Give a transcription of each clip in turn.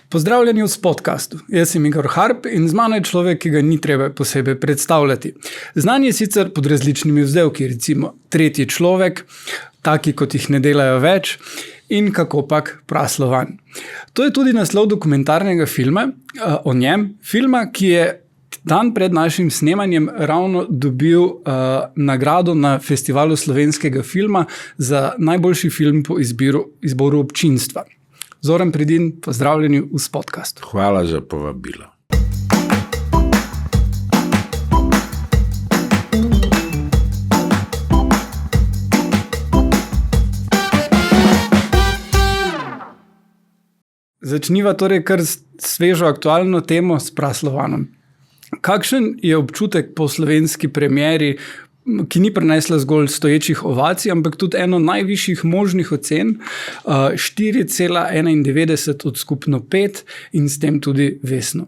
Pozdravljeni v podkastu. Jaz sem Igor Harp in z mano je človek, ki ga ni treba posebej predstavljati. Znan je sicer pod različnimi vzdevki, recimo tretji človek, taki kot jih ne delajo več in kakopak Praslovan. To je tudi naslov dokumentarnega filma o njem, filma, ki je dan pred našim snemanjem ravno dobil nagrado na Festivalu slovenskega filma za najboljši film po izboru občinstva. Zoran Predin, pozdravljeni v podkastu. Hvala za povabilo. Začniva torej kar svežo aktualno temo s Praslovanom. Kakšen je občutek po slovenski premieri, ki ni prinesla zgolj stoječih ovacij, ampak tudi eno najvišjih možnih ocen, 4,91 od skupno 5 in s tem tudi vesno.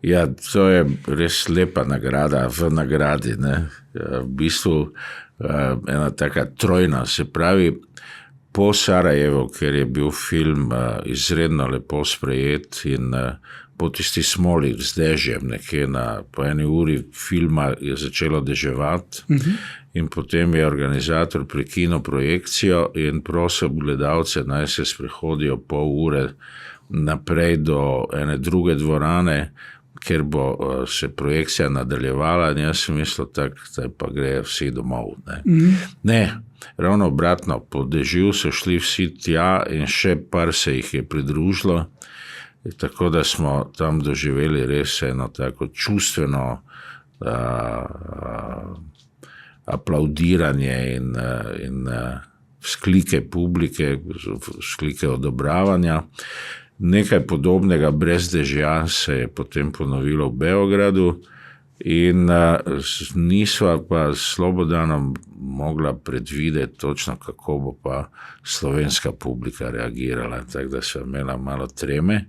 Ja, to je res lepa nagrada v nagradi. Ne? V bistvu ena taka trojna, se pravi, po Sarajevu, ker je bil film izredno lepo sprejet in po tisti smoli z dežjem, nekje po eni uri filma je začelo deževati in potem je organizator prekinil projekcijo in prosil gledalce, naj se sprehodijo pol ure naprej do ene druge dvorane, ker bo se projekcija nadaljevala in jaz sem mislil tako, da pa grejo vsi domov. Ne, ravno obratno, po dežju so šli vsi tja in še par se jih je pridružilo. Tako da smo tam doživeli res eno tako čustveno aplaudiranje in vzklike publike, vzklike odobravanja. Nekaj podobnega brez dežja se je potem ponovilo v Beogradu in nisva pa s Slobodanom mogla predvideti točno, kako bo pa slovenska publika reagirala, tako da sva imela malo treme,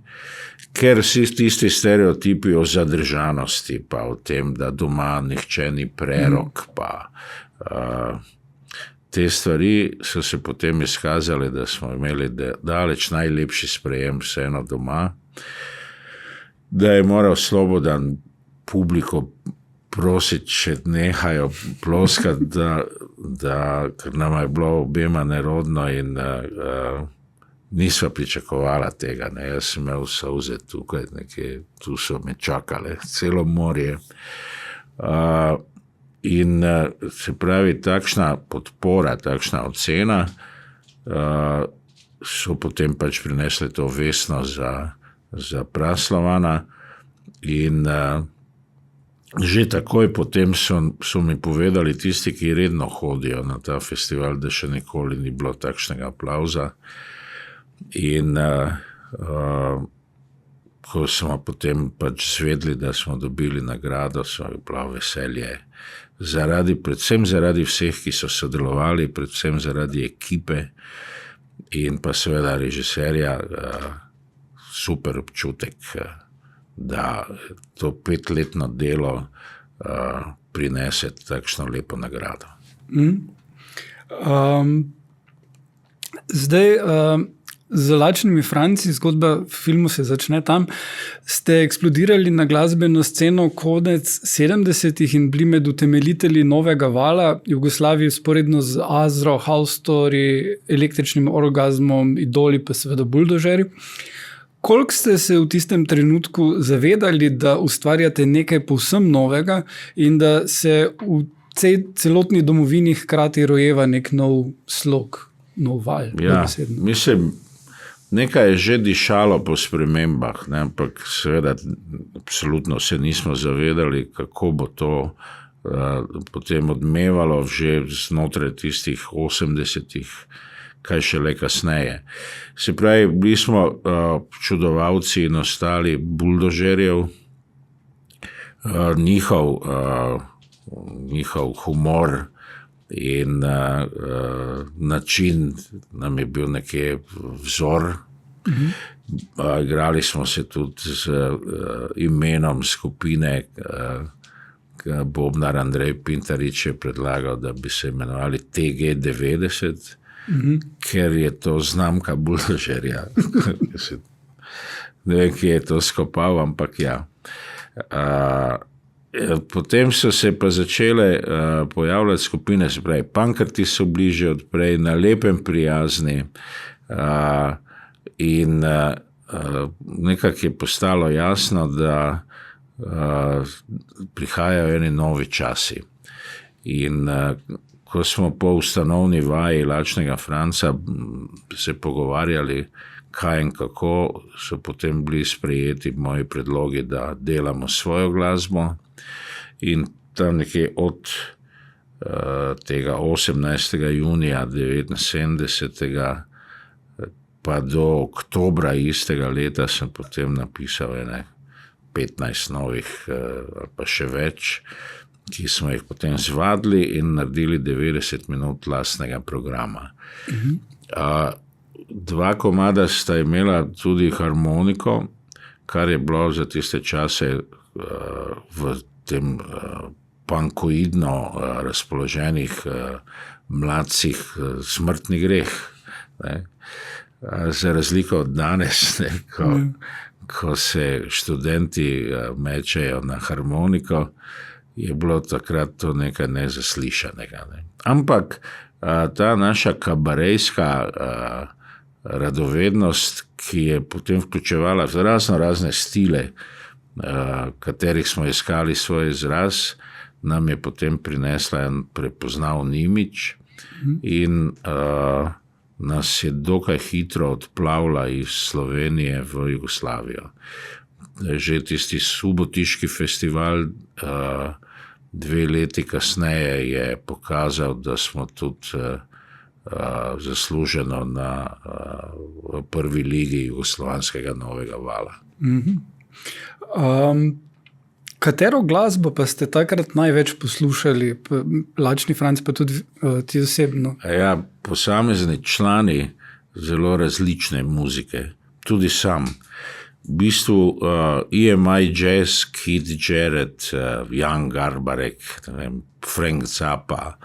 ker vsi tisti stereotipi o zadržanosti, pa o tem, da doma nihče ni prerok, pa te stvari so se potem izkazali, da smo imeli daleč najlepši sprejem vseeno doma, da je moral Slobodan publiko prositi, če nehajo ploskati, ker nama je bilo obema nerodno in nisva pričakovala tega. Ne. Jaz sem imel solze tukaj, nekje, tu so me čakale, celo morje. In se pravi, takšna podpora, takšna ocena so potem pač prinesli to vesno za Praslovana in že takoj potem so mi povedali tisti, ki redno hodijo na ta festival, da še nikoli ni bilo takšnega aplavza. In ko smo potem pač zvedli, da smo dobili nagrado, so bilo veselje. Predvsem zaradi vseh, ki so sodelovali, predvsem zaradi ekipe in pa seveda režiserja, super občutek, da to 5-letno delo prinese takšno lepo nagrado. Zdaj, z Lačnimi Franci, zgodba v filmu se začne tam, ste eksplodirali na glasbeno sceno konec 70-ih in bili med utemeljitelji novega vala Jugoslavije sporedno z Azro, House Story, Električnim orgazmom, Idoli pa seveda Buldožerji. Koliko ste se v tistem trenutku zavedali, da ustvarjate nekaj povsem novega in da se v celotni domovini hkrati rojeva nek nov slog, nov val? Ja, mislim, nekaj je že dišalo po spremembah, ne, ampak seveda absolutno se nismo zavedali, kako bo to potem odmevalo že znotraj tistih 80-ih, kaj šele kasneje. Se pravi, bili smo čudovalci in ostali Buldožerjev, njihov humor in način nam je bil nekje vzor. Igrali smo se tudi z imenom skupine, bobnar Andrej Pintarič je predlagal, da bi se imenovali TG90, ker je to znamka Buldožerja. ne vem, kje je to skopal, ampak ja. Potem so se pa začele pojavljati skupine, se pravi, Pankrti so bliže odprej, Na lepem prijazni in nekako je postalo jasno, da prihajajo eni novi časi. In ko smo po ustanovni vaji Lačnega Franca se pogovarjali, kaj in kako, so potem bili sprejeti moji predlogi, da delamo svojo glasbo. In tam nekje od tega 18. junija 1979. Pa do oktobra istega leta sem potem napisal 15 novih ali pa še več, ki smo jih potem zvadili in naredili 90 minut lastnega programa. 2 komada sta imela tudi harmoniko, kar je bilo za tiste čase v tem pankoidno razpoloženih mladcih smrtni greh. Ne? Za razliko od danes, ne, ko se študenti mečejo na harmoniko, je bilo takrat to nekaj nezaslišanega. Ne. Ampak ta naša kabarejska radovednost, ki je potem vključevala razne stile, katerih smo iskali svoj izraz, nam je potem prinesla en prepoznavni imič in nas je dokaj hitro odplavila iz Slovenije v Jugoslavijo. Že tisti Subotiški festival 2 leti kasneje je pokazal, da smo tudi zasluženo v prvi ligi jugoslovanskega novega vala. Katero glasbo pa ste takrat največ poslušali, Lačni Franc, pa tudi ti osebno? Ja, posamezni člani zelo različne muzike, tudi sam. V bistvu EMI Jazz, Keith Jarrett, Jan Garbarek, Frank Zappa,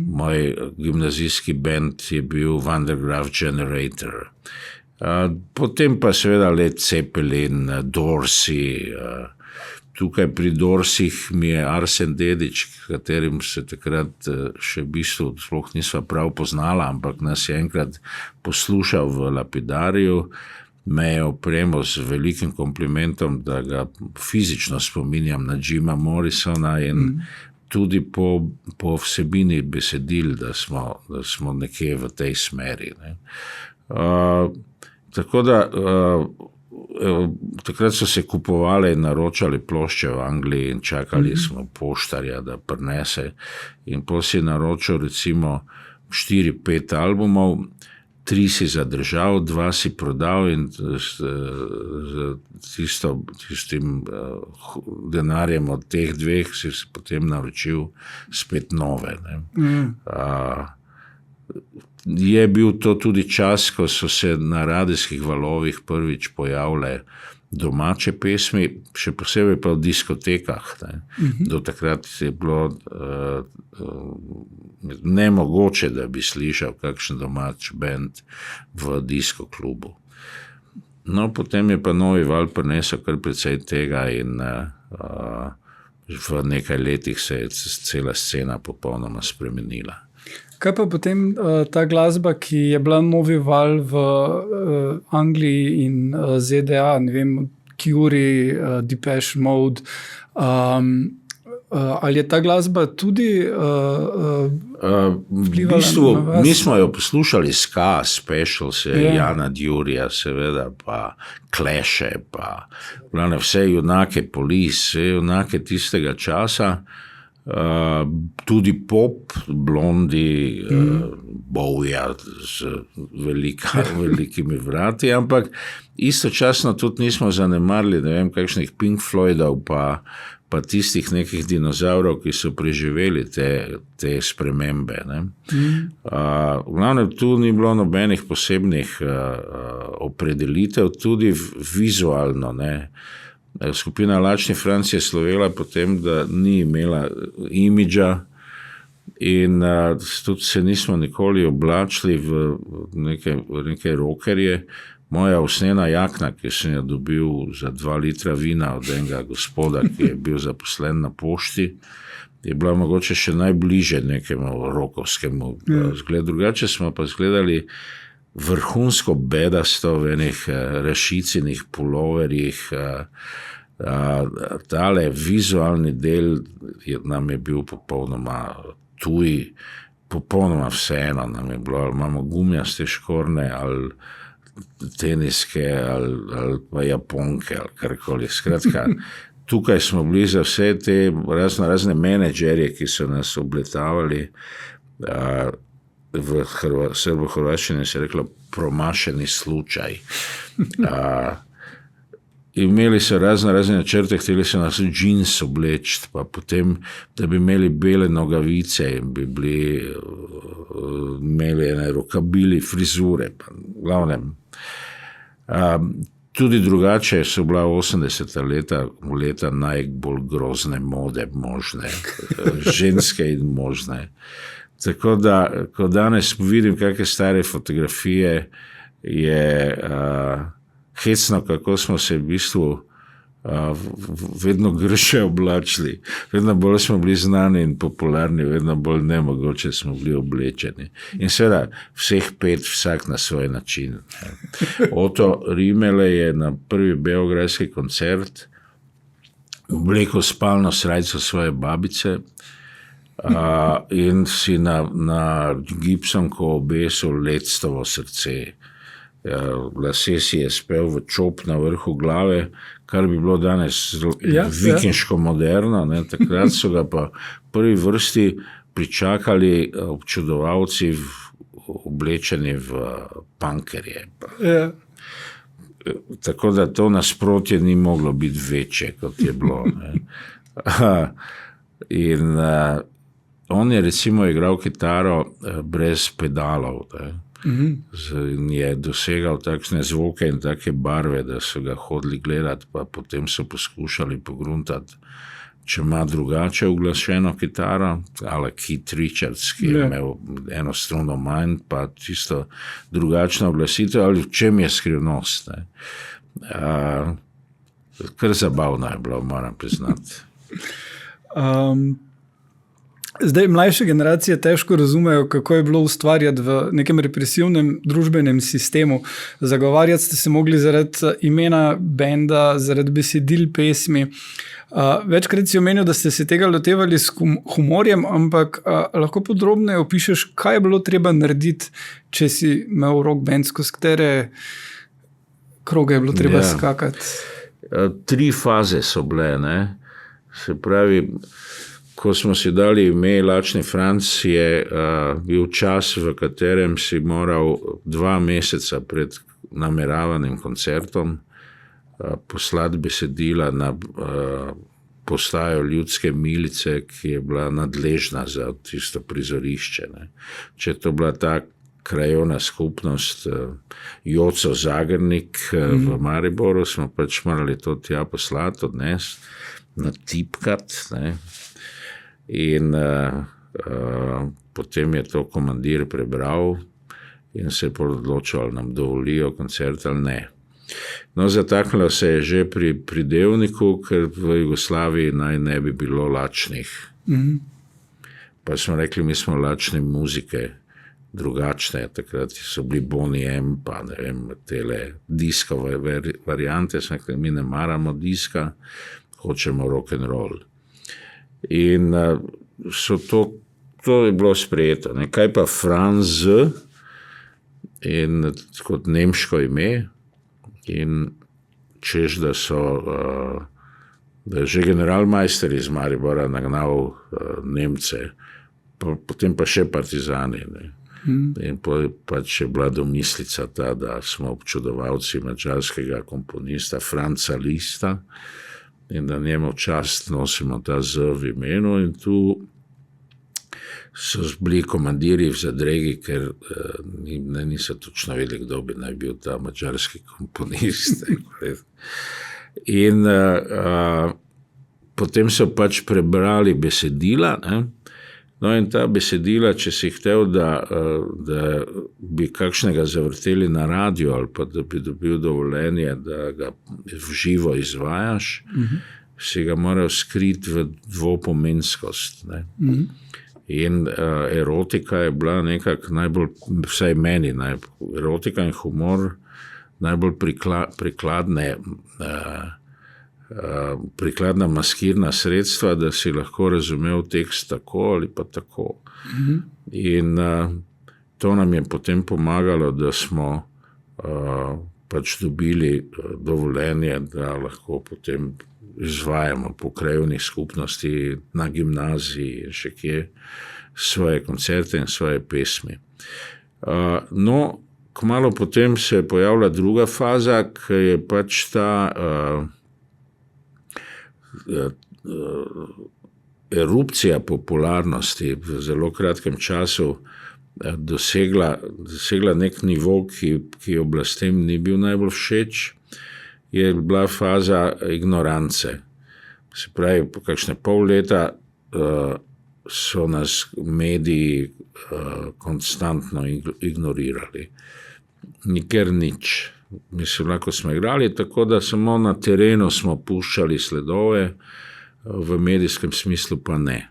moj gimnazijski band je bil Van der Graaf Generator. Potem pa seveda Led Zeppelin, Dorsey. Tukaj pri Dorsih mi je Arsen Dedić, katerim se takrat še v bistvu sploh nisva prav poznala, ampak nas je enkrat poslušal v Lapidariju, me je opremil z velikim komplimentom, da ga fizično spominjam na Jima Morrisona in tudi po vsebini besedil, da smo nekje v tej smeri. Ne. Tako da takrat so se kupovali in naročali plošče v Angliji in čakali smo poštarja, da prinese. In potem si naročil recimo 4-5 albumov, 3 si zadržal, 2 si prodal in tistim denarjem od teh 2 si potem naročil spet nove. Je bil to tudi čas, ko so se na radijskih valovih prvič pojavile domače pesmi, še posebej pa v diskotekah. Do takrat je bilo nemogoče, da bi slišal kakšen domač band v disko klubu. No, potem je pa novi val prinesel kar precej tega in v nekaj letih se je cela scena popolnoma spremenila. Kaj pa potem ta glasba, ki je bila novi val v Angliji in ZDA, ne vem, Cure, Depeche Mode, ali je ta glasba tudi vplivala? V bistvu, mi smo jo poslušali ska, Specials, Jana Djurija, seveda, pa Clash, pa vse junake Police, vse junake tistega časa. Tudi pop, Blondi, Bowija z velikimi vrati, ampak istočasno tudi nismo zanemarili, ne vem, kakšnih Pink Floydov pa tistih nekih dinozavrov, ki so preživeli te spremembe. V glavnem tu ni bilo nobenih posebnih opredelitev, tudi vizualno, ne. Skupina Lačni Franc je slovela potem, da ni imela imidža in tudi se nismo nikoli oblačili v neke rockerje, moja usnjena jakna, ki sem jo dobil za 2 litra vina od enega gospoda, ki je bil zaposlen na pošti, je bila mogoče še najbliže nekemu rokovskemu zgledu. Drugače smo pa izgledali vrhunsko bedasto v enih rešicinih puloverjih. Tale vizualni del nam je bil popolnoma tuj, popolnoma vseeno nam je bilo, ali imamo gumijaste škorne, ali teniske, ali pa japonke, ali karkoli. Skratka, tukaj smo bili za vse te razne menedžerje, ki so nas obletavali, v srbo-hrvaščini se je reklo promašeni slučaj. Imeli so razne načrte, hteli so nas džins obleči, pa potem, da bi imeli bele nogavice in bi imeli ene rokabili, frizure, pa glavnem. Tudi drugače so bila 80. leta najbolj grozne mode možne, ženske in možne. Tako da, ko danes vidim kakšne stare fotografije, je hecno, kako smo se v bistvu vedno grše oblačili, vedno bolj smo bili znani in popularni, vedno bolj nemogoče smo bili oblečeni. In seveda vseh 5, vsak na svoj način. Otto Rimele je na prvi beograjski koncert oblekel spalno srajco svoje babice in si na gipsonko obesil lectovo srce. Lase si je spel v čop na vrhu glave, kar bi bilo danes vikinško moderno. Ne? Takrat so ga pa prvi vrsti pričakali občudovalci oblečeni v pankerje. Tako da to nasprotje ni moglo biti večje, kot je bilo. In on je recimo igral kitaro brez pedalov. In je dosegal takšne zvoke in take barve, da so ga hodili gledati, pa potem so poskušali pogruntati, če ima drugače uglašeno kitaro, ali Keith Richards, ki je imel eno struno manj, pa čisto drugačno uglasitev, ali v čem je skrivnost. Kar zabavno je bilo, moram priznati. Zdaj, mlajše generacije težko razumejo, kako je bilo ustvarjati v nekem represivnem družbenem sistemu. Zagovarjati ste se mogli zaradi imena benda, zaradi besedil pesmi. Večkrat si omenil, da ste se tega lotevali s humorjem, ampak lahko podrobneje opišeš, kaj je bilo treba narediti, če si imel rock band, skozi katere kroge je bilo treba skakati? 3 faze so bile, ne? Se pravi, ko smo si dali ime Lačni Franc, je bil čas, v katerem si moral 2 meseca pred nameravanim koncertom poslati besedila na postajo Ljudske milice, ki je bila nadležna za tisto prizorišče. Ne. Če to bila ta krajovna skupnost Joco Zagrnik v Mariboru, smo pač morali to tja poslati, odnesti, natipkati, ne. In potem je to komandir prebral in se je odločil, ali nam dovolijo koncert ali ne. No, zataknilo se je že pri pridevniku, ker v Jugoslaviji naj ne bi bilo lačnih. Pa smo rekli, mi smo lačni muzike, drugačne. Takrat so bili Boney M, pa ne vem, tele diskove variante, smo rekli, mi ne maramo diska, hočemo rock and roll. In to je bilo sprejeto. Ne. Kaj pa Franz in kot nemško ime in češ, da je že generalmajster iz Maribora nagnal Nemce, potem pa še partizani. Ne. In pač je bila domislica ta, da smo občudovalci madžarskega komponista Franca Lista in da njemu čast nosimo ta Z v imenu, in tu so bili komandirji v zadregi, ker niso točno vedeli, kdo bi naj bil ta madžarski komponist. In potem so pač prebrali besedila, ne? No in ta besedila, če si hotel, da bi kakšnega zavrteli na radio ali pa da bi dobil dovoljenje, da ga v živo izvajaš, si ga moral skriti v dvopomenskost. Ne? In erotika je bila nekako najbolj, vsaj meni, erotika in humor najbolj prikladna maskirna sredstva, da si lahko razumel tekst tako ali pa tako. In to nam je potem pomagalo, da smo pač dobili dovoljenje, da lahko potem izvajamo po krajevnih skupnosti, na gimnaziji in še kje svoje koncerte in svoje pesmi. No, kmalu potem se je pojavila druga faza, ki je pač ta erupcija popularnosti v zelo kratkem času dosegla nek nivo, ki oblastem ni bil najbolj všeč, je bila faza ignorance. Se pravi, po kakšne pol leta so nas mediji konstantno ignorirali. Nikjer nič. Mislim, lahko smo igrali, tako da samo na terenu smo puščali sledove, v medijskem smislu pa ne.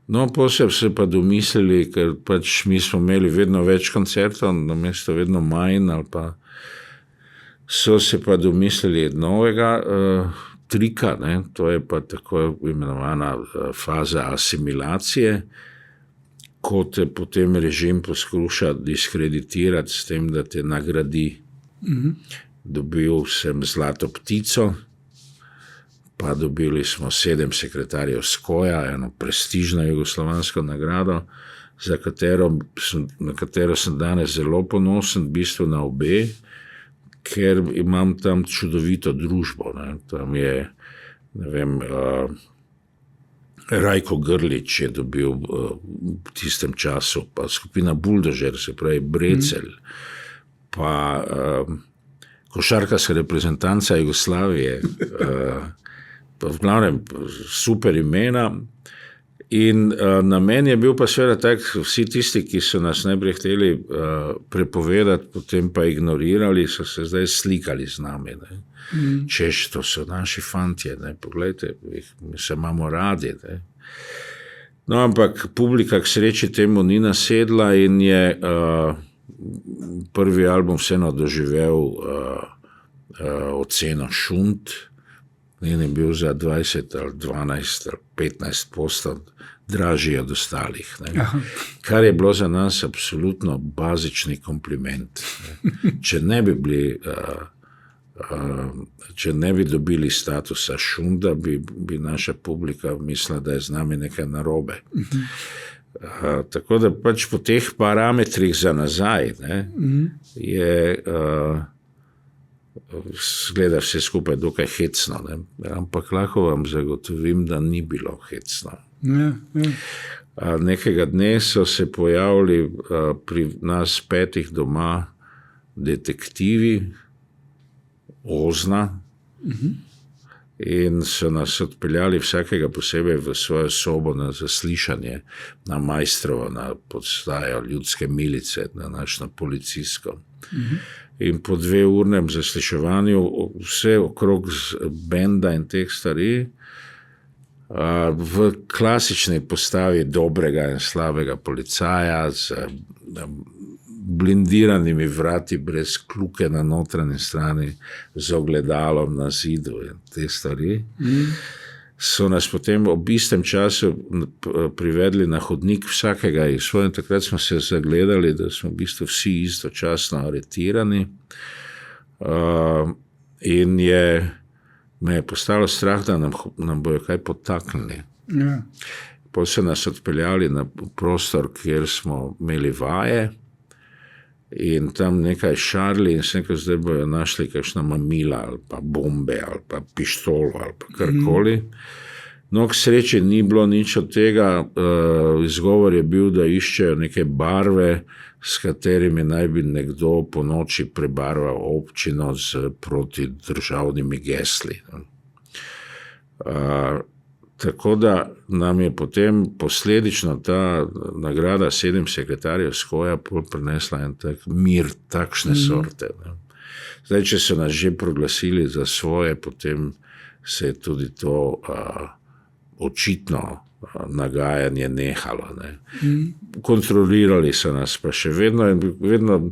No, potem se pa domislili, ker pač mi smo imeli vedno več koncertov, namesto vedno manj, ali pa so se pa domislili novega trika, ne? To je pa tako imenovana faza asimilacije, ko te potem režim poskuša diskreditirati s tem, da te nagradi. Dobil sem Zlato ptico, pa dobili smo 7 sekretarjev SKOJ-a, eno prestižno jugoslovansko nagrado, na katero sem danes zelo ponosen, v bistvu na obe, ker imam tam čudovito družbo. Ne. Tam je, ne vem, Rajko Grlić je dobil v tistem času, pa skupina Buldožer, se pravi Brecelj, pa košarkarska reprezentanca Jugoslavije, pa v glavnem super imena. In namen je bil pa seveda tak, vsi tisti, ki so nas najprej hteli prepovedati, potem pa ignorirali, so se zdaj slikali z nami. Ne. Češ, to so naši fantje, ne. Poglejte, mi se imamo radi. Ne. No, ampak publika k sreči temu ni nasedla in je prvi album vseeno doživel oceno šunt. Njen je bil za 20 ali 12 ali 15% dražji od ostalih. Ne. Kar je bilo za nas absolutno bazični kompliment. Ne. Če ne bi dobili statusa šunda, bi naša publika mislila, da je z nami nekaj narobe. Tako da pač po teh parametrih za nazaj, ne, je zgleda vse skupaj dokaj hecno, ne? Ampak lahko vam zagotovim, da ni bilo hecno. Nekega dne so se pojavili pri nas 5 doma detektivi Ozna in so nas odpeljali vsakega posebej v svojo sobo na zaslišanje, na Majstrovo, na postajo Ljudske milice, na našo policijsko. In po 2-urnem zasliševanju vse okrog benda in teh stvari v klasični postavi dobrega in slabega policaja z blindiranimi vrati brez kluke na notranji strani, z ogledalom na zidu in te stvari, so nas potem ob istem času privedli na hodnik vsakega iz svoje. Takrat smo se zagledali, da smo v bistvu vsi istočasno aretirani in me je postalo strah, da nam bojo kaj potaknili. Potem so nas odpeljali na prostor, kjer smo imeli vaje in tam nekaj šarli in sem rekel, zdaj bojo našli kakšna mamila ali pa bombe ali pa pištolo ali pa karkoli. No, k sreči ni bilo nič od tega. Izgovor je bil, da iščejo neke barve, s katerimi naj bi nekdo po noči prebarval občino z protidržavnimi gesli. Tako da nam je potem posledično ta nagrada 7 sekretarjev Skoja prinesla en tak mir takšne sorte. Ne. Zdaj, če so nas že proglasili za svoje, potem se je tudi to očitno nagajanje nehalo. Ne. Kontrolirali so nas pa še vedno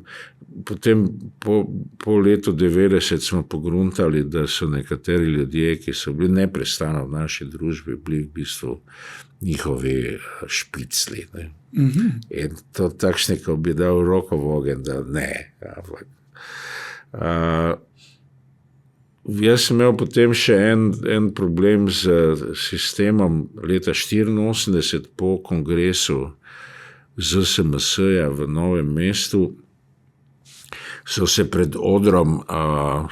potem po letu 90 smo pogruntali, da so nekateri ljudje, ki so bili neprestano v naši družbi, bili v bistvu njihovi špicli. Ne. In to takšni, ko bi dal roko v ogenj, da ne. Jaz sem imel potem še en problem z sistemom leta 1984 po kongresu ZSMS-ja v Novem mestu. So se pred odrom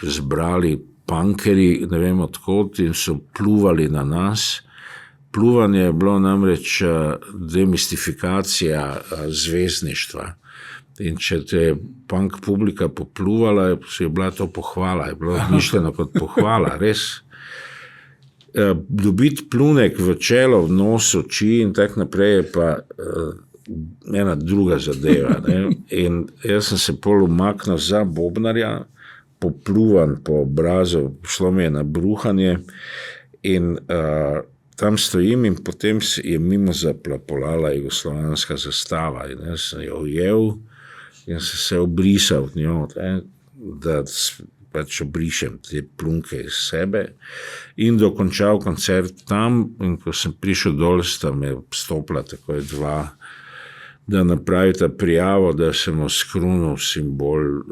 zbrali pankeri, ne vem odkot, in so pljuvali na nas. Pljuvanje je bilo namreč demistifikacija zvezdništva. In če te je punk publika popluvala, je bila to pohvala, je bilo mišljeno kot pohvala, res. Dobiti plunek v čelo, v nos, oči in tak naprej je pa ena druga zadeva. Ne? In jaz sem se pol umaknil za bobnarja, popluvan po obrazu, šlo mi je na bruhanje in tam stojim in potem je mimo zaplapolala jugoslovanska zastava in jaz sem jo ujel in sem se obrisal v njo, da pač obrišem te plunke iz sebe in dokončal koncert tam in ko sem prišel dol, sta me stopila takoj dva, da napravita prijavo, da sem oskrunil simbol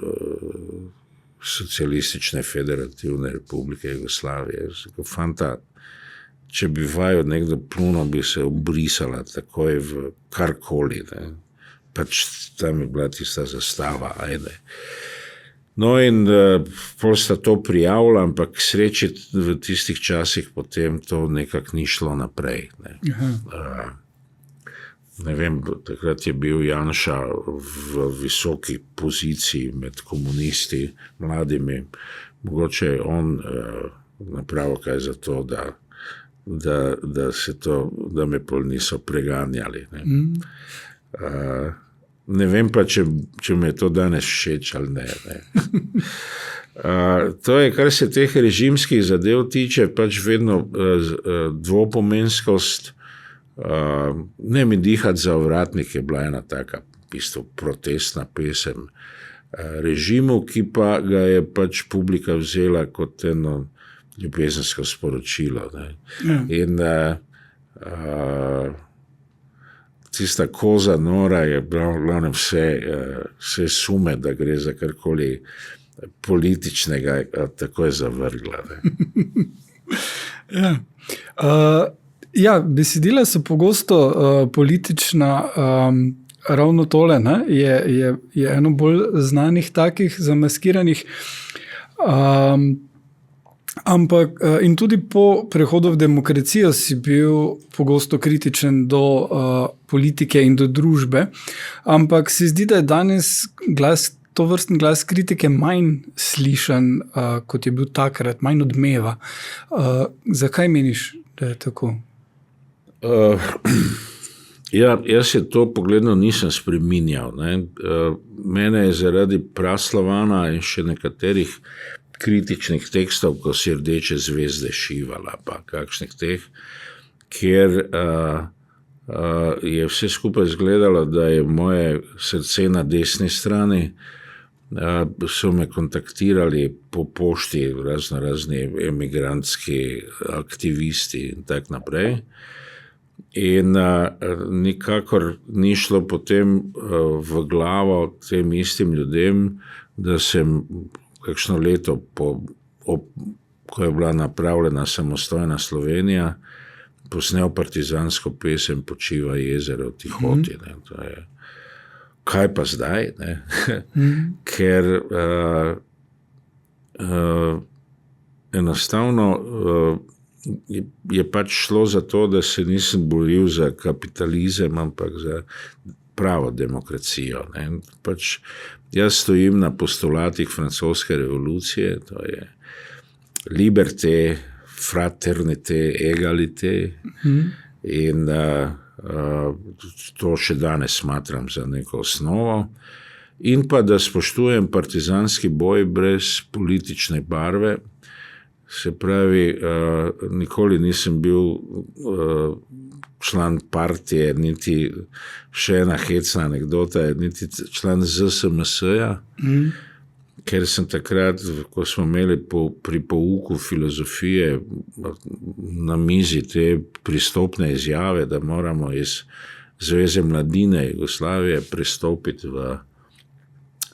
Socialistične federativne republike Jugoslavije. Fanta, če bi vaju nekdo plunil, bi se obrisala takoj v karkoli. Ne. Pač tam je bila tista zastava, ajde. No in pol sta to prijavila, ampak k sreči v tistih časih potem to nekako ni šlo naprej. Ne. Ne vem, takrat je bil Janša v visoki poziciji med komunisti, mladimi. Mogoče je on napravil kaj za to, da me pol niso preganjali. Ne. Ne vem pa, če me je to danes všeč ali ne. To je, kar se teh režimskih zadev tiče, pač vedno dvopomenskost. Ne mi dihati za ovratnik je bila ena taka v bistvu protestna pesem režimu, ki pa ga je pač publika vzela kot eno ljubezensko sporočilo. Ne. In tista koza nora je bila vse sume, da gre za karkoli političnega, tako je zavrgla. Ja. Ja, besedila so pogosto politična, ravno tole, ne, je eno bolj znanih takih zamaskiranih, ampak in tudi po prehodu v demokracijo si bil pogosto kritičen do politike in do družbe, ampak se zdi, da je danes tovrstni glas kritike manj slišan, kot je bil takrat, manj odmeva. Zakaj meniš, da je tako? Ja, jaz se to pogledno nisem spreminjal. Ne. Mene je zaradi Praslovana in še nekaterih kritičnih tekstov, ko si Rdeče zvezde šivala, pa kakšnih teh, kjer je vse skupaj izgledalo, da je moje srce na desni strani, so me kontaktirali po pošti razni emigrantski aktivisti in tak naprej. In nikakor ni šlo potem v glavo tem istim ljudem, da sem kakšno leto ko je bila napravljena samostojna Slovenija, posnel partizansko pesem Počiva jezero v Tihoti. Ne. To je, kaj pa zdaj? Ne? Ker enostavno je pač šlo za to, da se nisem boril za kapitalizem, ampak za pravo demokracijo. Ne. Pač jaz stojim na postulatih francoske revolucije, to je liberté, fraternite, egalite in to še danes smatram za neko osnovo. In pa, da spoštujem partizanski boj brez politične barve. Se pravi, nikoli nisem bil član partije, niti še ena hecna anekdota, niti član ZSMS-ja, ker sem takrat, ko smo imeli pri pouku filozofije na mizi te pristopne izjave, da moramo iz Zveze mladine Jugoslavije pristopiti v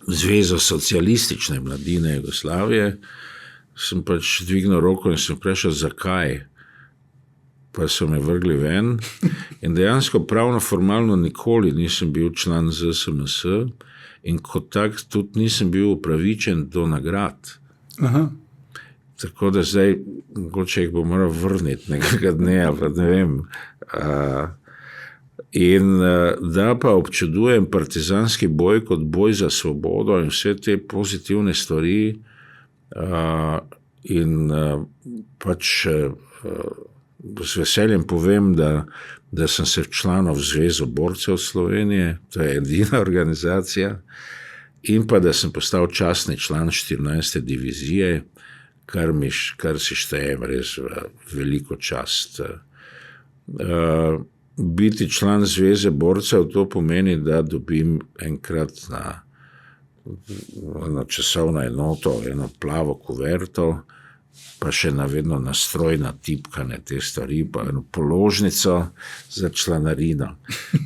Zvezo socialistične mladine Jugoslavije, sem pač dvignil roko in sem vprašal, zakaj. Pa so me vrgli ven in dejansko pravno formalno nikoli nisem bil član ZSMS in kot tak tudi nisem bil upravičen do nagrad. Aha. Tako da zdaj, mogoče jih bo moral vrniti nekega dne, ali ne vem. In da pa občudujem partizanski boj kot boj za svobodo in vse te pozitivne stvari in pač z veseljem povem, da sem se včlanil v Zvezo borcev Slovenije, to je edina organizacija, in pa da sem postal častni član 14. divizije, kar si štejem res veliko čast. Biti član Zveze borcev, to pomeni, da dobim enkrat na eno časovno enoto, eno plavo kuverto, pa še vedno nastrojna tipkane te stvari, pa eno položnico za članarino.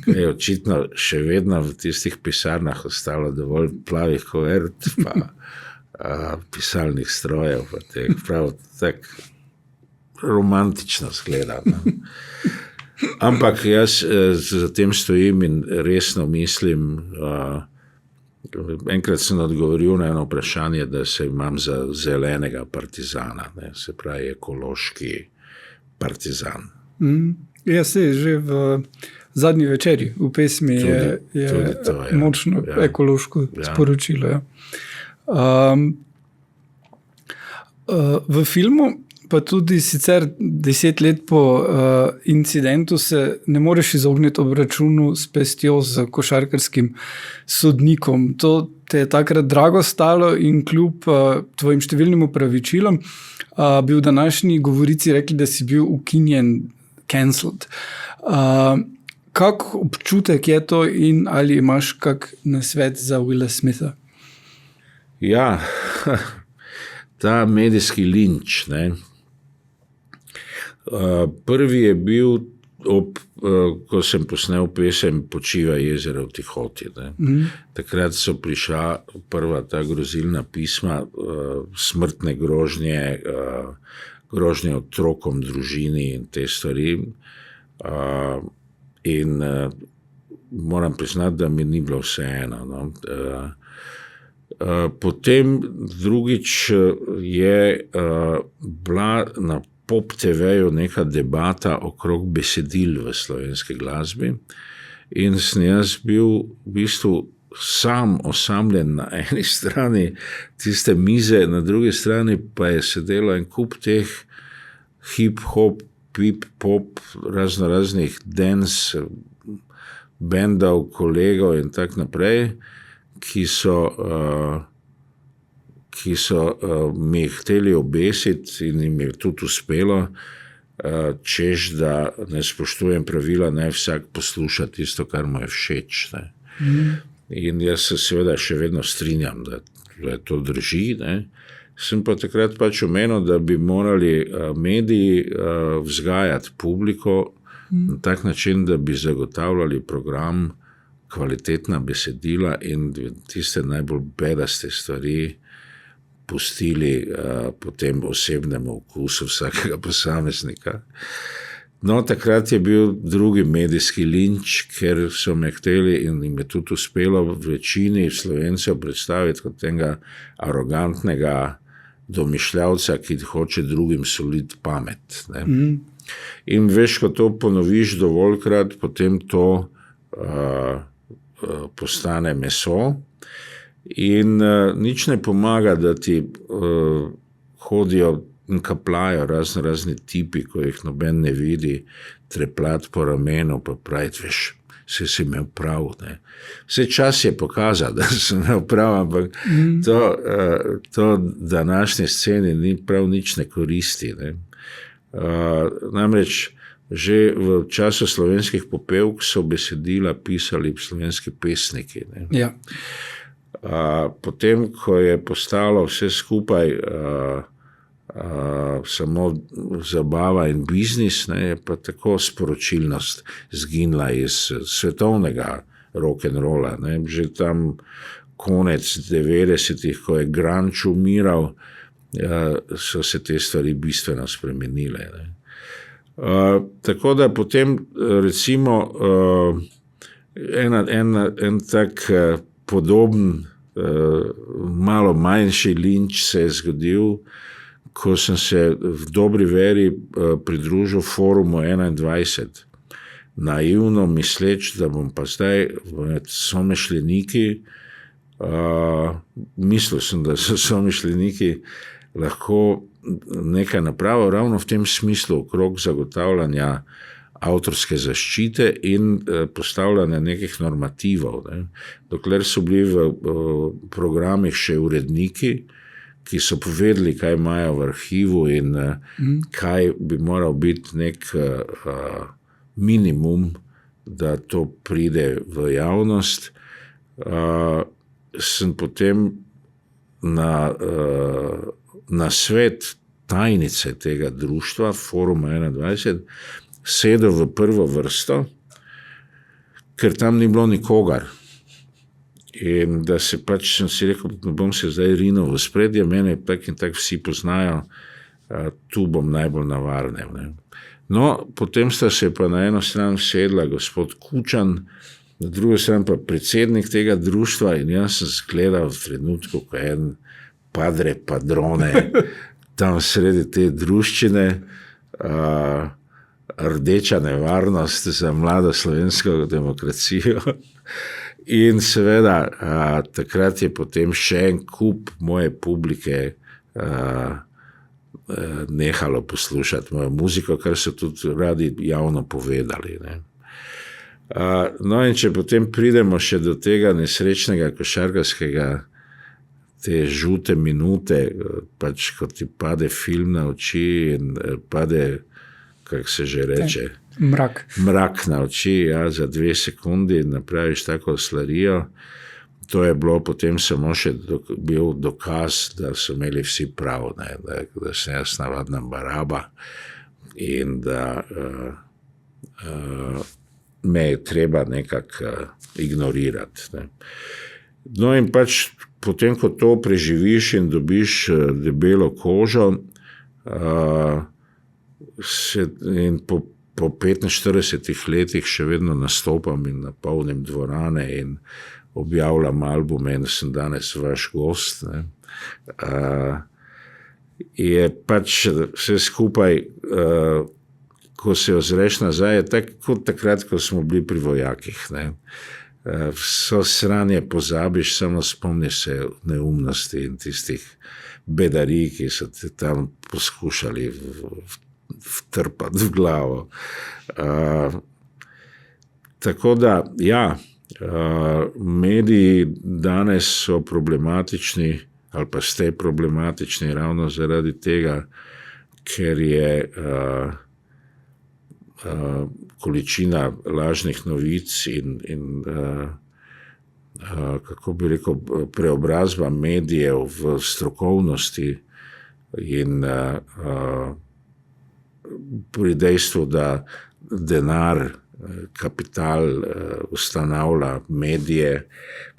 Kaj je očitno še vedno v tistih pisarnah ostalo dovolj plavih kuvert, pa pisalnih strojev, pa teh prav tak romantično zgleda. No? Ampak jaz za tem stojim in resno mislim, enkrat sem odgovoril na eno vprašanje, da se imam za zelenega partizana, ne, se pravi ekološki partizan. Ja, se že v Zadnji večeri v pesmi je to, ja. Močno ekološko sporočilo. Ja. V filmu pa tudi sicer 10 let po incidentu se ne moreš izogniti obračunu s pestjo z košarkarskim sodnikom. To te je takrat drago stalo in kljub tvojim številnim opravičilom bi v današnji govorici rekli, da si bil ukinjen, cancelled. Kak občutek je to in ali imaš kak nasvet za Willa Smitha? Ja, ta medijski linč, ne. Prvi je bil, ko sem posnel pesem Počiva jezero v tihoti. Takrat so prišla prva ta grozilna pisma, smrtne grožnje, grožnje otrokom, družini in te stvari. In moram priznati, da mi ni bilo vseeno. No. Potem drugič je bila na Pop TV-ju neka debata okrog besedil v slovenski glasbi in sem jaz bil v bistvu sam osamljen na eni strani tiste mize, na drugi strani pa je sedelo en kup teh hip-hop, pip-pop, raznoraznih dance bendov, kolegov in tak naprej, ki so mi hteli obesiti in jim je tudi uspelo, češ, da ne spoštujem pravila, naj vsak posluša tisto, kar mu je všeč. In jaz se seveda še vedno strinjam, da to drži. Ne. Sem pa takrat pač omenil, da bi morali mediji vzgajati publiko na tak način, da bi zagotavljali program, kvalitetna besedila in tiste najbolj bedaste stvari pustili potem osebnemu okusu vsakega posameznika. No, takrat je bil drugi medijski linč, ker so me hteli in jim je tudi uspelo v večini Slovencev predstaviti kot tega arogantnega domišljavca, ki hoče drugim soliti pamet. Ne? In veš, ko to ponoviš dovoljkrat, potem to postane meso. In nič ne pomaga, da ti hodijo in kaplajo razni tipi, ko jih noben ne vidi, treplat po ramenu, pa pravi, veš, vse si imel prav. Ne. Vse čas je pokazal, da sem imel prav, ampak to današnje sceni ni prav nič ne koristi. Ne. Namreč že v času slovenskih popevk so besedila pisali slovenski pesniki. Ne. Ja. Potem, ko je postalo vse skupaj samo zabava in biznis, ne, je pa tako sporočilnost zginila iz svetovnega rock'n'rolla. Že tam konec 90-ih, ko je grunge umiral, so se te stvari bistveno spremenile. Ne. Tako da potem recimo en tak podoben, malo manjši linč se je zgodil, ko sem se v dobri veri pridružil forumu 21. Naivno misleč, da bom pa zdaj med somišljeniki, mislil sem, da so somišljeniki lahko nekaj napravil ravno v tem smislu okrog zagotavljanja avtorske zaščite in postavljanja nekih normativov. Ne. Dokler so bili v programih še uredniki, ki so povedali, kaj imajo v arhivu in kaj bi moral biti nek minimum, da to pride v javnost, sem potem na svet tajnice tega društva, Foruma 21, sedel v prvo vrsto, ker tam ni bilo nikogar. In da se pač, sem si rekel, ne bom se zdaj rinil v spredje, mene tak in tak vsi poznajo, tu bom najbolj na varnem. Ne. No, potem sta se pa na eno stran sedla gospod Kučan, na drugo stran pa predsednik tega društva in jaz sem zgledal v trenutku, ko en padre padrone tam sredi te druščine, rdeča nevarnost za mlado slovensko demokracijo. In seveda, takrat je potem še en kup moje publike nehalo poslušati mojo muziko, kar so tudi radi javno povedali. Ne. No in če potem pridemo še do tega nesrečnega košarkarskega, te žute minute, pač ko ti pade film na oči in pade, kako se že reče, mrak na oči, ja, za 2 sekundi napraviš tako slarijo. To je bilo potem samo še bil dokaz, da so imeli vsi prav, ne, da sem jaz navadna baraba in da me je treba nekako ignorirati. Ne. No in pač potem, ko to preživiš in dobiš debelo kožo, in po 45 letih še vedno nastopam in napolnim dvorane in objavljam albume in sem danes vaš gost. Ne. Je pač vse skupaj, ko se ozreš nazaj, je tako takrat, ko smo bili pri vojakih. Ne. Vso sranje pozabiš, samo spomniš se neumnosti in tistih bedarij, ki so te tam poskušali vtrpati v glavo. Tako da, ja, mediji danes so problematični ali pa ste problematični ravno zaradi tega, ker je količina lažnih novic in kako bi rekel, preobrazba medijev v strokovnosti in pri dejstvu, da denar, kapital ustanavlja medije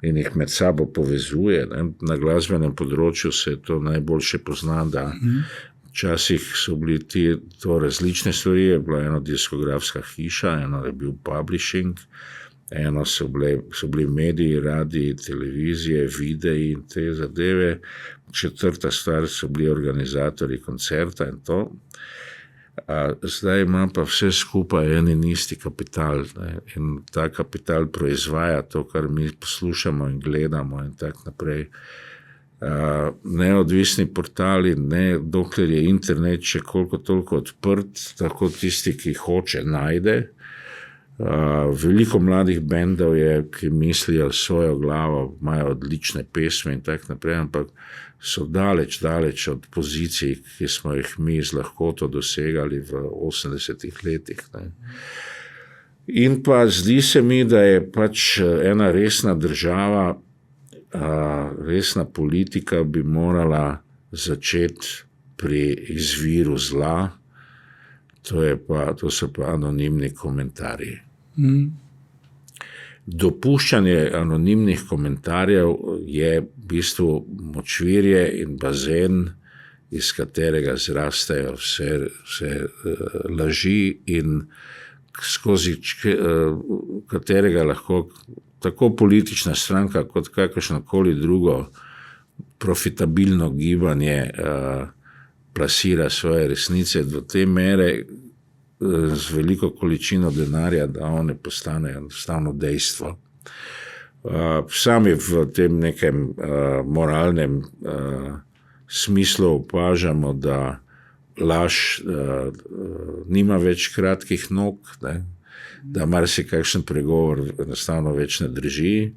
in jih med sabo povezuje. Ne. Na glasbenem področju se to najboljše pozna, da včasih so bili to različne stvari, je bila ena diskografska hiša, eno je bil publishing, eno so bili mediji, radiji, televizije, videi in te zadeve, 4. stvar so bili organizatorji koncerta in to. Zdaj ima pa vse skupaj en in isti kapital, ne, in ta kapital proizvaja to, kar mi poslušamo in gledamo in tako naprej. neodvisni portali, ne, dokler je internet še koliko toliko odprt, tako tisti, ki hoče, najde. Veliko mladih bendov je, ki mislijo svojo glavo, imajo odlične pesmi in tako naprej, ampak so daleč od pozicij, ki smo jih mi z lahkoto dosegali v 80-ih letih. Ne. In pa zdi se mi, da je pač ena resna država, resna politika bi morala začeti pri izviru zla, to so pa anonimni komentarji. Dopuščanje anonimnih komentarjev je v bistvu močvirje in bazen, iz katerega zrastejo vse laži in skozi katerega lahko tako politična stranka kot kakršnokoli drugo profitabilno gibanje plasira svoje resnice do te mere z veliko količino denarja, da one postanejo enostavno dejstvo. Sami v tem nekem moralnem smislu opažamo, da laž nima več kratkih nog, ne? Da marsikakšen pregovor enostavno več ne drži.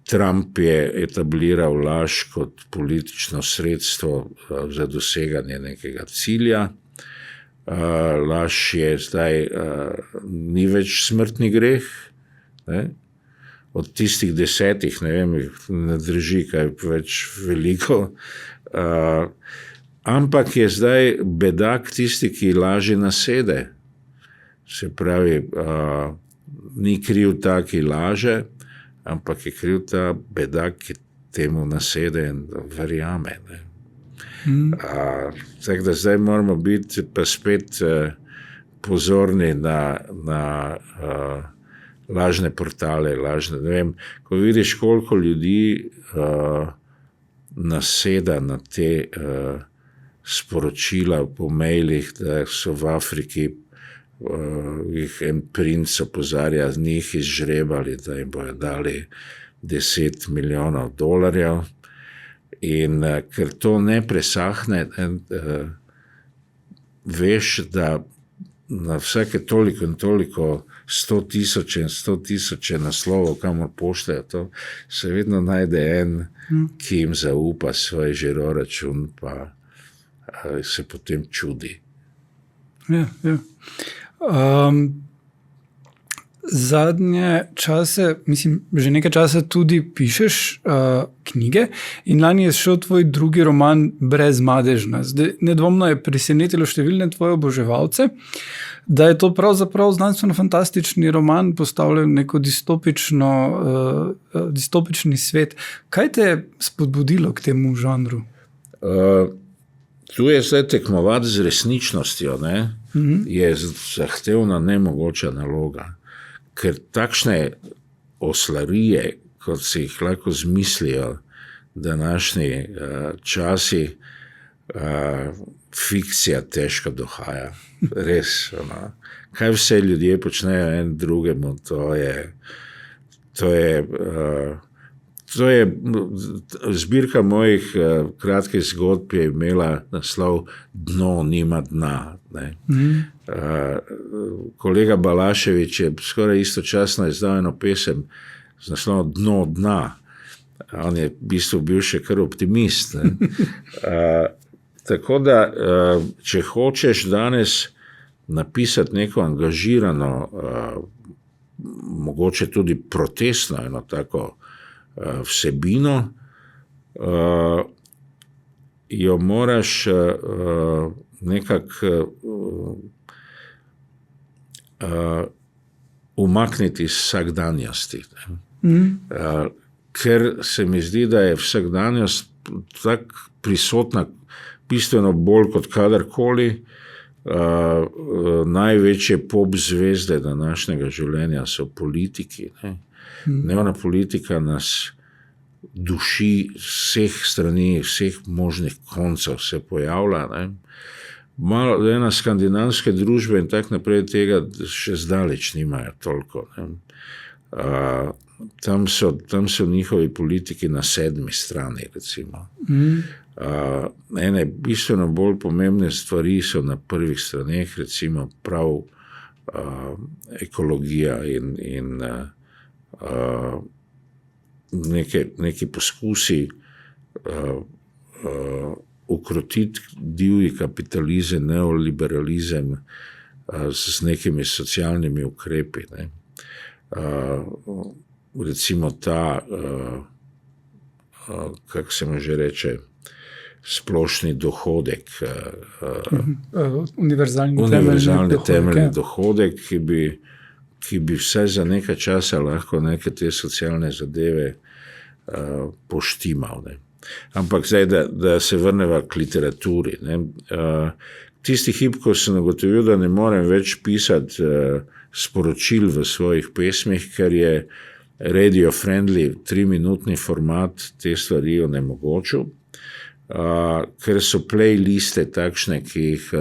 Trump je etabliral laž kot politično sredstvo za doseganje nekega cilja. Laž je zdaj ni več smrtni greh. Ne? Od tistih 10, ne vem, ne drži kaj več veliko. Ampak je zdaj bedak tisti, ki laži nasede. Se pravi, ni kriv ta, ki laže, ampak je kriv ta bedak, ki temu nasede in verjame. Ne? Tako da zdaj moramo biti pa spet pozorni na lažne portale, ne vem, ko vidiš, koliko ljudi naseda na te sporočila po mailih, da so v Afriki jih en princ opozarja, z njih izžrebali, da jim bojo dali $10 milijonov. In ker to ne presahne, veš, da na vsake toliko in toliko 100,000 naslovov, kamor pošljajo to, se vedno najde en, ki jim zaupa svoj žiroračun, pa se potem čudi. Ja. Zadnje čase, mislim, že nekaj časa tudi pišeš knjige in lani je šel tvoj drugi roman Brezmadežna. Zdaj, nedvomno je presenetilo številne tvoje oboževalce, da je to pravzaprav znanstveno-fantastični roman postavljen v neko distopični svet. Kaj te je spodbudilo k temu žanru? Tu je zdaj tekmovati z resničnostjo, ne? Je zahtevna, nemogoča naloga. Ker takšne oslarije, kot si jih lahko zmislijo današnji časi, fikcija težko dohaja. Res. Kaj vse ljudje počnejo en drugemu, to je zbirka mojih kratkih zgodb je imela naslov Dno nima dna. Ne? Kolega Balašević je skoraj istočasno izdal eno pesem z naslovom Dno dna. On je v bistvu bil še kar optimist. Ne? Tako da, če hočeš danes napisati neko angažirano, mogoče tudi protestno, eno tako vsebino, jo moraš nekako umakniti iz vsakdanjosti. Ker se mi zdi, da je vsakdanjost tako prisotna bistveno bolj kot kadarkoli. Največje pop zvezde današnjega življenja so politiki. Dnevna politika nas duši z vseh strani, vseh možnih koncev se pojavlja. Ne? Malo ena skandinavske družbe in tako naprej tega še zdaleč nimajo toliko. Ne? tam so njihovi politiki na 7. strani, recimo. Ene bistveno bolj pomembne stvari so na prvih straneh, recimo prav ekologija in neki poskusi ukrotiti divji kapitalizem, neoliberalizem z nekimi socialnimi ukrepi. Ne. Recimo ta, kako se mu že reče, splošni dohodek, univerzalni temeljni dohodek, ki bi vsaj za nekaj časa lahko neke te socialne zadeve poštimal. Ne. Ampak zdaj, da se vrneva k literaturi. Ne. Tisti hip, ko sem ugotovil, da ne morem več pisati sporočil v svojih pesmih, ker je radio-friendly 3-minutni format te stvari onemogočil, ker so playliste takšne, ki jih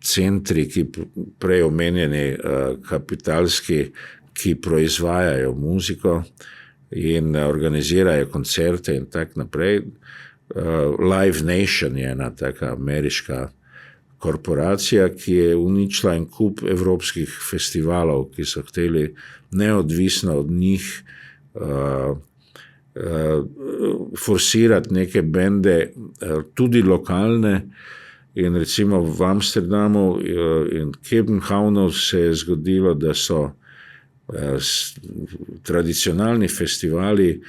centri, ki prej omenjeni kapitalski, ki proizvajajo muziko in organizirajo koncerte in tak naprej. Live Nation je ena taka ameriška korporacija, ki je uničila en kup evropskih festivalov, ki so hteli neodvisno od njih forsirati neke bende, tudi lokalne, in recimo v Amsterdamu in Kopenhavnu se je zgodilo, da so tradicionalni festivali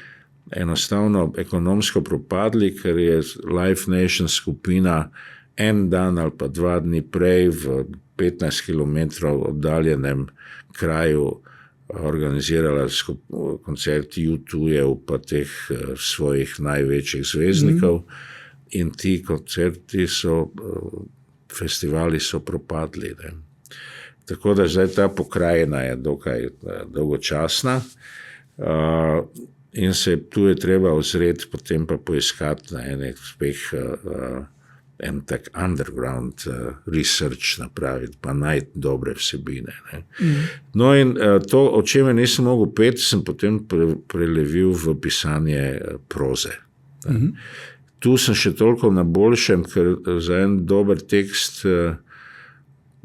enostavno ekonomsko propadli, ker je Live Nation skupina en dan ali pa 2 dni prej v 15 km oddaljenem kraju organizirala koncert U2-jev pa teh svojih največjih zvezdnikov in ti koncerti festivali so propadli. Ne. Tako da zdaj ta pokrajina je dokaj dolgočasna in tu je treba ozreti, potem pa poiskati na enek uspeh en tak underground research napraviti, pa najti dobre vsebine. Ne. No in to, o čem nisem mogel peti, sem potem prelevil v pisanje proze. Tu sem še toliko na boljšem, ker za en dober tekst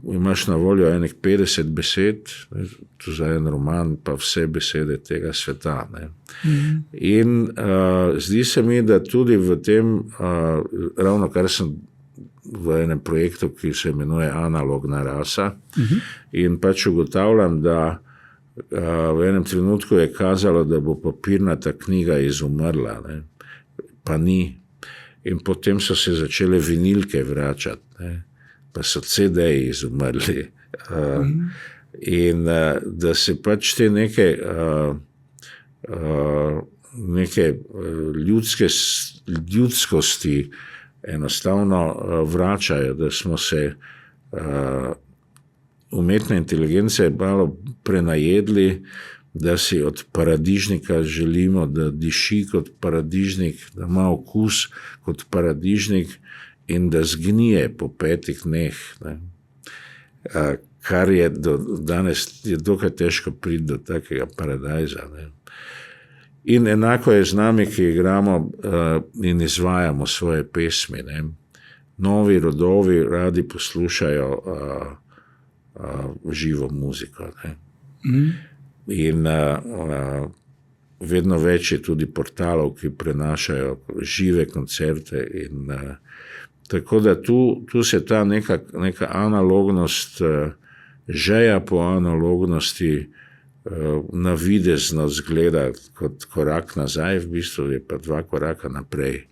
imaš na voljo enih 50 besed, tu za en roman pa vse besede tega sveta. Ne. In zdi se mi, da tudi v tem, ravno kar sem v enem projektu, ki se imenuje Analogna rasa, in pač ugotavljam, da v enem trenutku je kazalo, da bo papirnata knjiga izumrla, ne. Pa ni. In potem so se začele vinilke vračati, ne. Pa so CD-ji izumrli. In da se pač te neke ljudskosti enostavno vračajo, da smo se umetne inteligence malo prenajedli, da si od paradižnika želimo, da diši kot paradižnik, da ima okus kot paradižnik in da zgnije po 5 dneh. Ne. Kar je danes je dokaj težko priti do takega paradajza. Ne. In enako je z nami, ki igramo in izvajamo svoje pesmi. Ne. Novi rodovi radi poslušajo živo muziko. Ne. In vedno več je tudi portalov, ki prenašajo žive koncerte. In tako da tu se ta neka analognost, žeja po analognosti navidezno zgleda kot korak nazaj, v bistvu je pa 2 koraka naprej.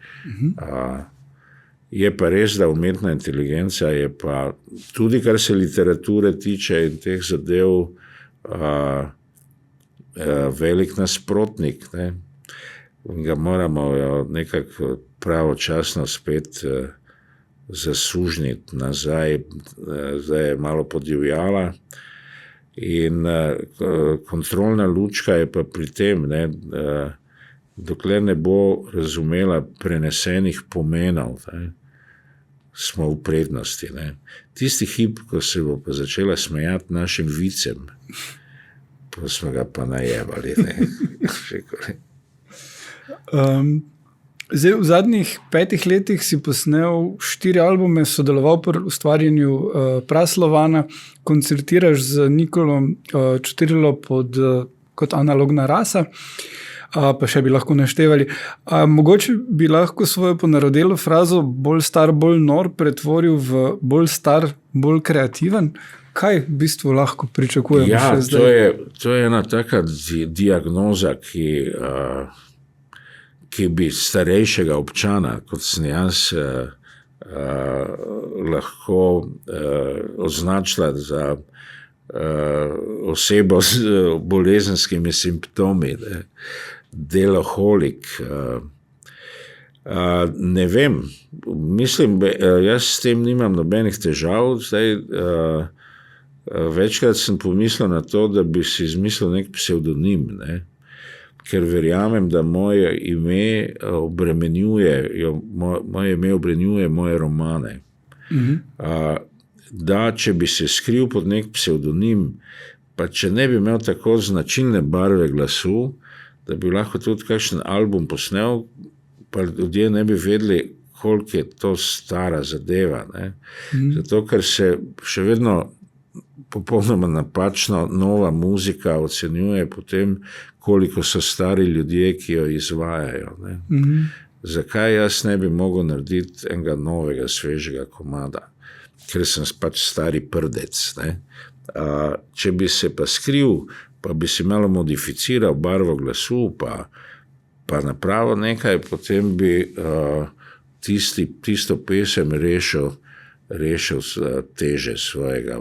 Je pa res, da umetna inteligenca je pa tudi, kar se literature tiče in teh zadev, velik nasprotnik. Ne. In ga moramo nekako pravočasno spet zasužniti nazaj, zdaj je malo podivjala. In kontrolna lučka je pa pri tem, ne, dokler ne bo razumela prenesenih pomenov, ne, smo v prednosti. Ne. Tisti hip, ko se bo pa začela smejati našim vicem, pa smo ga pa najebali. Ne. Zdaj, v zadnjih 5 letih si posnel 4 albume, sodeloval pri ustvarjanju Praslovana, koncertiraš z Nikolom Čutirilo kot Analogna rasa, pa še bi lahko naštevali. Mogoče bi lahko svojo ponarodelo frazo bolj star, bolj nor pretvoril v bolj star, bolj kreativen. Kaj v bistvu lahko pričakujemo še zdaj? To je ena taka diagnoza, ki bi starejšega občana, kot sem jaz, lahko označila za osebo z bolezenskimi simptomi, deloholik. Ne vem, mislim, jaz s tem nimam nobenih težav. Zdaj, večkrat sem pomislil na to, da bi si izmislil nek psevdonim, ker verjamem, da moje ime obremenjuje moje romane. Da, če bi se skril pod nek psevdonim, pa če ne bi imel tako značilne barve glasu, da bi lahko tudi kakšen album posnel, pa ljudje ne bi vedeli, koliko je to stara zadeva. Zato, ker se še vedno popolnoma napačno nova muzika ocenjuje potem, koliko so stari ljudje, ki jo izvajajo. Zakaj jaz ne bi mogel narediti enega novega, svežega komada? Ker sem pač stari prdec. Če bi se pa skril, pa bi si malo modificiral barvo glasu, pa napravil nekaj, potem bi tisto pesem rešil teže svojega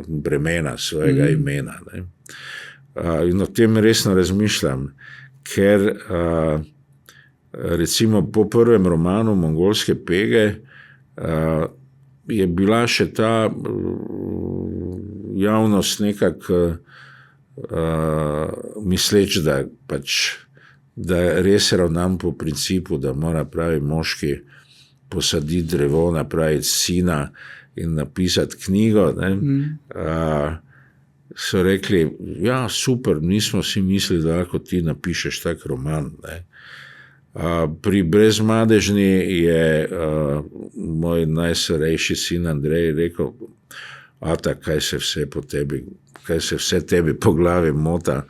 bremena, svojega imena. In o tem resno razmišljam, ker recimo po prvem romanu Mongolske pege je bila še ta javnost nekako misleč, da res ravnam po principu, da mora pravi moški posaditi drevo, napraviti sina in napisati knjigo. So rekli, ja, super, nismo si mislili, da lahko ti napišeš tak roman. Pri Brezmadežni je moj najstarejši sin Andrej rekel, ata, kaj se vse tebi po glavi mota,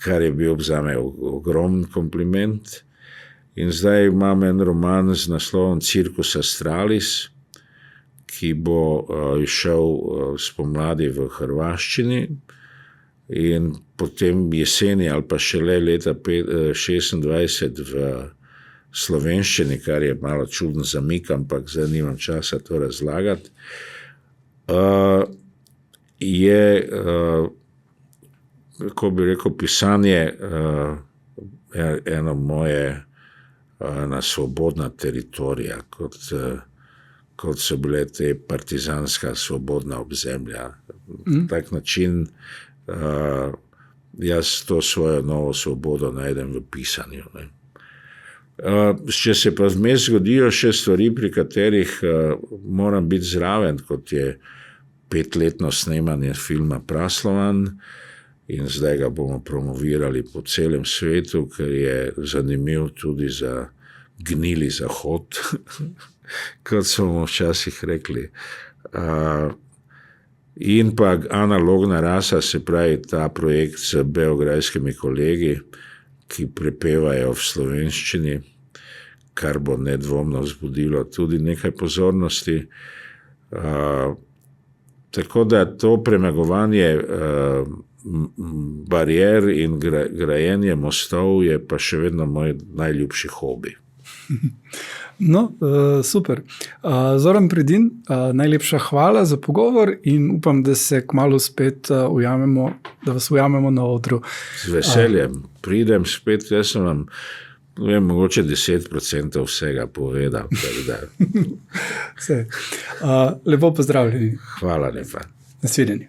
kar je bil zame ogromen kompliment. In zdaj imam en roman z naslovom Circus Astralis, ki bo išel spomladi v hrvaščini in potem jeseni ali pa šele leta 2026 v slovenščini, kar je malo čuden zamik, ampak zdaj nimam časa to razlagati. Je, kako bi rekel, pisanje eno moje na svobodna teritorija, kot so bile te partizanska svobodna obzemlja. Tak način jaz to svojo novo svobodo najdem v pisanju. Če se pa vmes zgodijo še stvari, pri katerih moram biti zraven, kot je 5-letno snemanje filma Praslovan, in zdaj ga bomo promovirali po celem svetu, ker je zanimiv tudi za gnili zahod, kot smo včasih rekli. In pa Analogna rasa, se pravi ta projekt s beograjskimi kolegi, ki prepevajo v slovenščini, kar bo nedvomno vzbudilo tudi nekaj pozornosti. Tako da to premagovanje barier in grajenje mostov je pa še vedno moj najljubši hobi. No, super. Zoran Predin, najlepša hvala za pogovor in upam, da se kmalu spet ujamemo, da vas ujamemo na odru. Z veseljem. Pridem spet, jaz sem vam mogoče 10% vsega povedal. Vse. Lepo pozdravljeni. Hvala lepa. Nasvidenje.